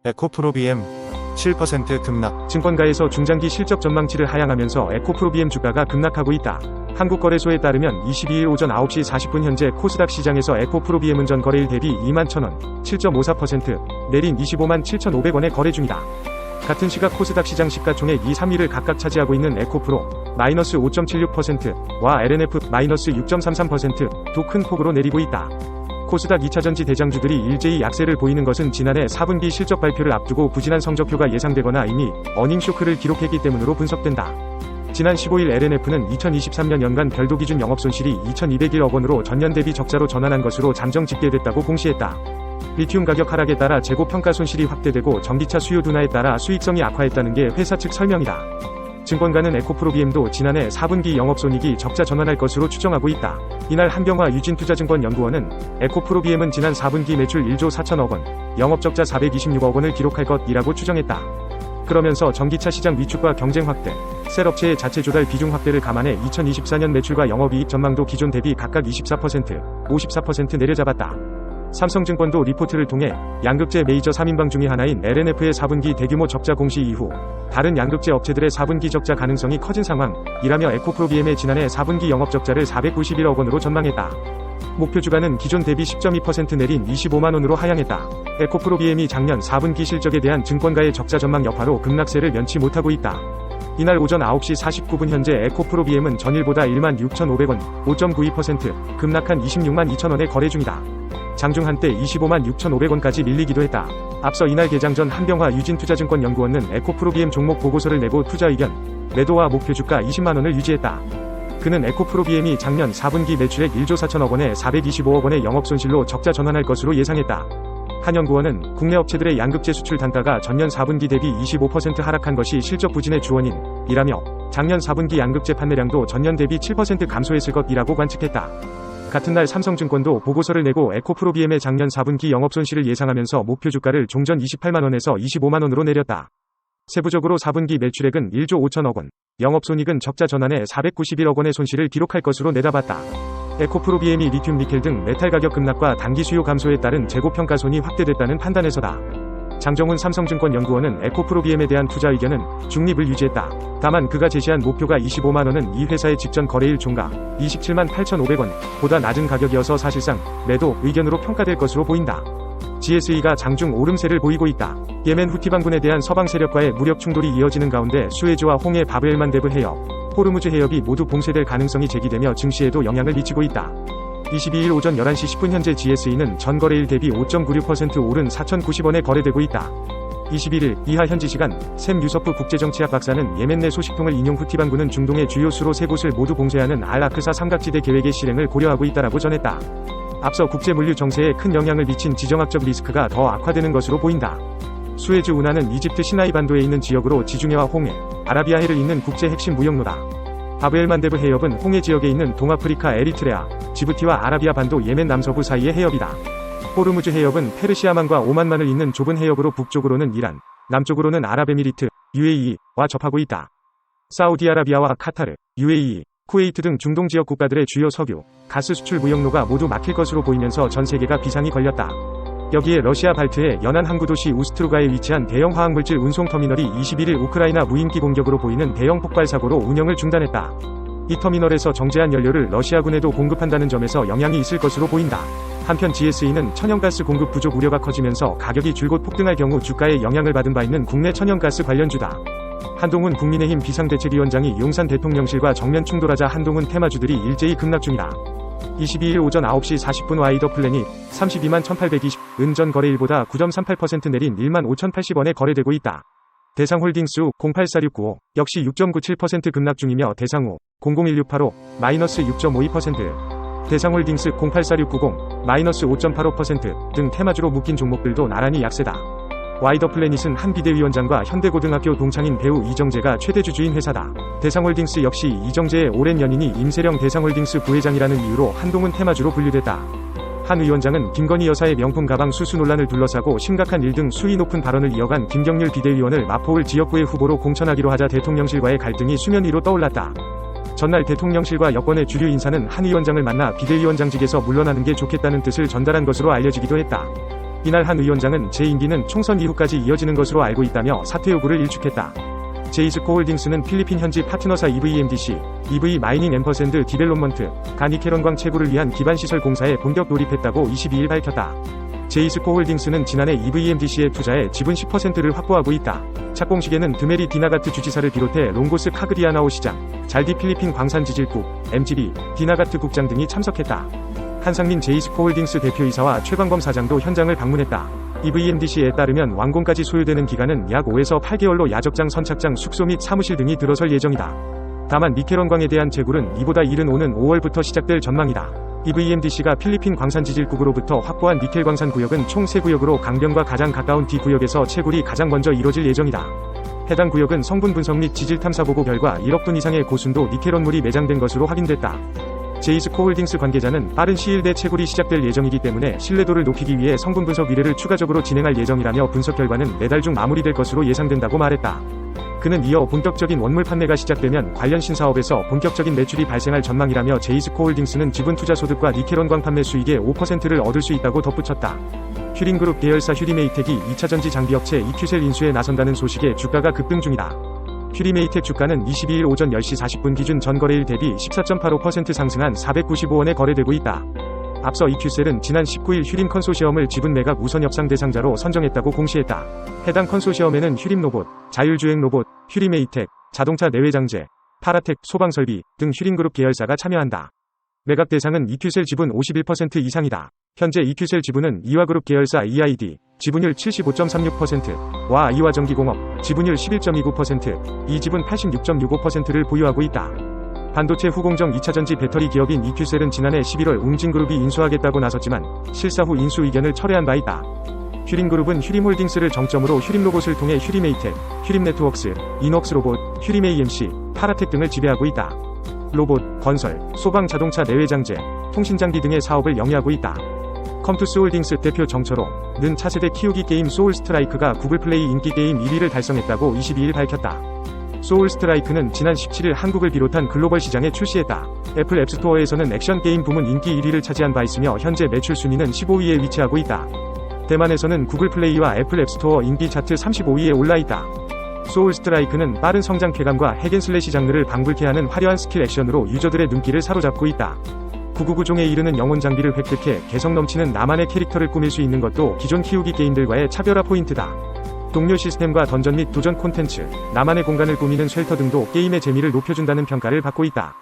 에코프로 BM 7% 급락. 증권가에서 중장기 실적 전망치를 하향하면서 에코프로 BM 주가가 급락하고 있다. 한국거래소에 따르면 22일 오전 9시 40분 현재 코스닥 시장에서 에코프로 BM은 전 거래일 대비 21,000원, 7.54%, 내린 25만 7,500원에 거래 중이다. 같은 시각 코스닥 시장 시가총액 2, 3위를 각각 차지하고 있는 에코프로 마이너스 5.76%와 LNF 마이너스 6.33%도 큰 폭으로 내리고 있다. 코스닥 2차전지 대장주들이 일제히 약세를 보이는 것은 지난해 4분기 실적 발표를 앞두고 부진한 성적표가 예상되거나 이미 어닝 쇼크를 기록했기 때문으로 분석된다. 지난 15일 LNF는 2023년 연간 별도 기준 영업손실이 2,201억 원으로 전년 대비 적자로 전환한 것으로 잠정 집계됐다고 공시했다. 리튬 가격 하락에 따라 재고 평가 손실이 확대되고 전기차 수요 둔화에 따라 수익성이 악화했다는 게 회사 측 설명이다. 증권가는 에코프로 BM도 지난해 4분기 영업손익이 적자 전환할 것으로 추정하고 있다. 이날 한병화 유진투자증권연구원은 에코프로 BM은 지난 4분기 매출 1조 4천억 원, 영업적자 426억 원을 기록할 것이라고 추정했다. 그러면서 전기차 시장 위축과 경쟁 확대, 셀업체의 자체 조달 비중 확대를 감안해 2024년 매출과 영업이익 전망도 기존 대비 각각 24%, 54% 내려잡았다. 삼성증권도 리포트를 통해 양극재 메이저 3인방 중의 하나인 LNF의 4분기 대규모 적자 공시 이후 다른 양극재 업체들의 4분기 적자 가능성이 커진 상황이라며 에코프로 BM의 지난해 4분기 영업적자를 491억 원으로 전망했다. 목표 주가는 기존 대비 10.2% 내린 25만원으로 하향했다. 에코프로 BM이 작년 4분기 실적에 대한 증권가의 적자 전망 여파로 급락세를 면치 못하고 있다. 이날 오전 9시 49분 현재 에코프로 BM은 전일보다 16,500원, 5.92% 급락한 26만 2천원에 거래 중이다. 장중 한때 25만 6,500원까지 밀리기도 했다. 앞서 이날 개장 전 한병화 유진투자증권연구원은 에코프로 BM 종목 보고서를 내고 투자 의견, 매도와 목표 주가 20만원을 유지했다. 그는 에코프로 BM이 작년 4분기 매출액 1조 4천억 원에 425억 원의 영업손실로 적자 전환할 것으로 예상했다. 한 연구원은 국내 업체들의 양극재 수출 단가가 전년 4분기 대비 25% 하락한 것이 실적 부진의 주원이라며 작년 4분기 양극재 판매량도 전년 대비 7% 감소했을 것이라고 관측했다. 같은 날 삼성증권도 보고서를 내고 에코프로 BM의 작년 4분기 영업손실을 예상하면서 목표 주가를 종전 28만원에서 25만원으로 내렸다. 세부적으로 4분기 매출액은 1조 5천억 원, 영업손익은 적자 전환해 491억 원의 손실을 기록할 것으로 내다봤다. 에코프로 BM이 리튬 니켈 등 메탈 가격 급락과 단기 수요 감소에 따른 재고 평가손이 확대됐다는 판단에서다. 장정훈 삼성증권 연구원은 에코프로 BM에 대한 투자 의견은 중립을 유지했다. 다만 그가 제시한 목표가 25만원은 이 회사의 직전 거래일 종가 27만 8,500원 보다 낮은 가격이어서 사실상 매도 의견으로 평가될 것으로 보인다. GSE가 장중 오름세를 보이고 있다. 예멘 후티 반군에 대한 서방 세력과의 무력 충돌이 이어지는 가운데 수에즈와 홍해 바브엘만데브 해협, 호르무즈 해협이 모두 봉쇄될 가능성이 제기되며 증시에도 영향을 미치고 있다. 22일 오전 11시 10분 현재 GSE는 전 거래일 대비 5.96% 오른 4,090원에 거래되고 있다. 21일 이하 현지 시간 샘 유서프 국제정치학 박사는 예멘 내 소식통을 인용 후티 반군은 중동의 주요 수로 3곳을 모두 봉쇄하는 알-아크사 삼각지대 계획의 실행을 고려하고 있다라고 전했다. 앞서 국제 물류 정세에 큰 영향을 미친 지정학적 리스크가 더 악화되는 것으로 보인다. 수에즈 운하는 이집트 시나이 반도에 있는 지역으로 지중해와 홍해, 아라비아해를 잇는 국제 핵심 무역로다. 바브엘만데브 해협은 홍해 지역에 있는 동아프리카 에리트레아, 지부티와 아라비아 반도 예멘 남서부 사이의 해협이다. 호르무즈 해협은 페르시아만과 오만만을 잇는 좁은 해협으로 북쪽으로는 이란, 남쪽으로는 아랍에미리트, UAE와 접하고 있다. 사우디아라비아와 카타르, UAE, 쿠웨이트 등 중동 지역 국가들의 주요 석유, 가스 수출 무역로가 모두 막힐 것으로 보이면서 전 세계가 비상이 걸렸다. 여기에 러시아 발트의 연안 항구 도시 우스트루가에 위치한 대형 화학물질 운송 터미널이 21일 우크라이나 무인기 공격으로 보이는 대형 폭발 사고로 운영을 중단했다. 이 터미널에서 정제한 연료를 러시아군에도 공급한다는 점에서 영향이 있을 것으로 보인다. 한편 GSE는 천연가스 공급 부족 우려가 커지면서 가격이 줄곧 폭등할 경우 주가에 영향을 받은 바 있는 국내 천연가스 관련주다. 한동훈 국민의힘 비상대책위원장이 용산 대통령실과 정면 충돌하자 한동훈 테마주들이 일제히 급락 중이다. 22일 오전 9시 40분 와이더 플래닛 32만 1820, 은 전 거래일보다 9.38% 내린 1만 5,080원에 거래되고 있다. 대상홀딩스 08469 역시 6.97% 급락 중이며 대상우 001685 마이너스 6.52%, 대상홀딩스 0846990 마이너스 5.85% 등 테마주로 묶인 종목들도 나란히 약세다. 와이더 플래닛은 한 비대위원장과 현대고등학교 동창인 배우 이정재가 최대 주주인 회사다. 대상홀딩스 역시 이정재의 오랜 연인이 임세령 대상홀딩스 부회장이라는 이유로 한동훈 테마주로 분류됐다. 한 위원장은 김건희 여사의 명품 가방 수수 논란을 둘러싸고 심각한 일 등 수위 높은 발언을 이어간 김경률 비대위원을 마포울 지역구의 후보로 공천하기로 하자 대통령실과의 갈등이 수면 위로 떠올랐다. 전날 대통령실과 여권의 주류 인사는 한 위원장을 만나 비대위원장직에서 물러나는 게 좋겠다는 뜻을 전달한 것으로 알려지기도 했다. 이날 한 위원장은 제 임기는 총선 이후까지 이어지는 것으로 알고 있다며 사퇴 여부를 일축했다. 제이스코 홀딩스는 필리핀 현지 파트너사 EVMDC, EV 마이닝 앰퍼샌드 디벨롭먼트, 가 니켈원광 채굴을 위한 기반시설 공사에 본격 돌입했다고 22일 밝혔다. 제이스코 홀딩스는 지난해 EVMDC에 투자해 지분 10%를 확보하고 있다. 착공식에는 드메리 디나가트 주지사를 비롯해 롱고스 카그디아나오 시장, 잘디 필리핀 광산지질국, MGB, 디나가트 국장 등이 참석했다. 한상민 제이스코 홀딩스 대표이사와 최광범 사장도 현장을 방문했다. EVMDC에 따르면 완공까지 소요되는 기간은 약 5에서 8개월로 야적장, 선착장, 숙소 및 사무실 등이 들어설 예정이다. 다만 니켈원광에 대한 채굴은 이보다 이른 오는 5월부터 시작될 전망이다. EVMDC가 필리핀 광산지질국으로부터 확보한 니켈 광산 구역은 총 3구역으로 강변과 가장 가까운 D구역에서 채굴이 가장 먼저 이뤄질 예정이다. 해당 구역은 성분 분석 및 지질 탐사 보고 결과 1억 톤 이상의 고순도 니켈원물이 매장된 것으로 확인됐다. 제이스코 홀딩스 관계자는 빠른 시일 내 채굴이 시작될 예정이기 때문에 신뢰도를 높이기 위해 성분 분석 의뢰를 추가적으로 진행할 예정이라며 분석 결과는 내달 중 마무리될 것으로 예상된다고 말했다. 그는 이어 본격적인 원물 판매가 시작되면 관련 신사업에서 본격적인 매출이 발생할 전망이라며 제이스코 홀딩스는 지분 투자 소득과 니켈원광 판매 수익의 5%를 얻을 수 있다고 덧붙였다. 휴림그룹 계열사 휴리메이텍이 2차전지 장비업체 이큐셀 인수에 나선다는 소식에 주가가 급등 중이다. 휴리메이텍 주가는 22일 오전 10시 40분 기준 전 거래일 대비 14.85% 상승한 495원에 거래되고 있다. 앞서 이큐셀은 지난 19일 휴림 컨소시엄을 지분 매각 우선 협상 대상자로 선정했다고 공시했다. 해당 컨소시엄에는 휴림 로봇, 자율주행 로봇, 휴리메이텍, 자동차 내외장재, 파라텍, 소방설비 등 휴림그룹 계열사가 참여한다. 매각 대상은 이큐셀 지분 51% 이상이다. 현재 이큐셀 지분은 이화그룹 계열사 EID, 지분율 75.36%와 이화전기공업, 지분율 11.29%, 이 지분 86.65%를 보유하고 있다. 반도체 후공정 2차전지 배터리 기업인 이큐셀은 지난해 11월 웅진그룹이 인수하겠다고 나섰지만 실사 후 인수 의견을 철회한 바 있다. 휴림그룹은 휴림홀딩스를 정점으로 휴림로봇을 통해 휴리메이텍, 휴림네트웍스, 이녹스로봇, 휴림AMC, 파라텍 등을 지배하고 있다. 로봇, 건설, 소방 자동차 내외장재, 통신장비 등의 사업을 영위하고 있다. 컴투스홀딩스 대표 정철홍는 차세대 키우기 게임 소울스트라이크가 구글플레이 인기게임 1위를 달성했다고 22일 밝혔다. 소울스트라이크는 지난 17일 한국을 비롯한 글로벌 시장에 출시했다. 애플 앱스토어에서는 액션 게임 부문 인기 1위를 차지한 바 있으며 현재 매출 순위는 15위에 위치하고 있다. 대만에서는 구글 플레이와 애플 앱스토어 인기 차트 35위에 올라있다. 소울스트라이크는 빠른 성장 쾌감과 핵앤슬래시 장르를 방불케 하는 화려한 스킬 액션으로 유저들의 눈길을 사로잡고 있다. 999종에 이르는 영혼 장비를 획득해 개성 넘치는 나만의 캐릭터를 꾸밀 수 있는 것도 기존 키우기 게임들과의 차별화 포인트다. 동료 시스템과 던전 및 도전 콘텐츠, 나만의 공간을 꾸미는 쉘터 등도 게임의 재미를 높여준다는 평가를 받고 있다.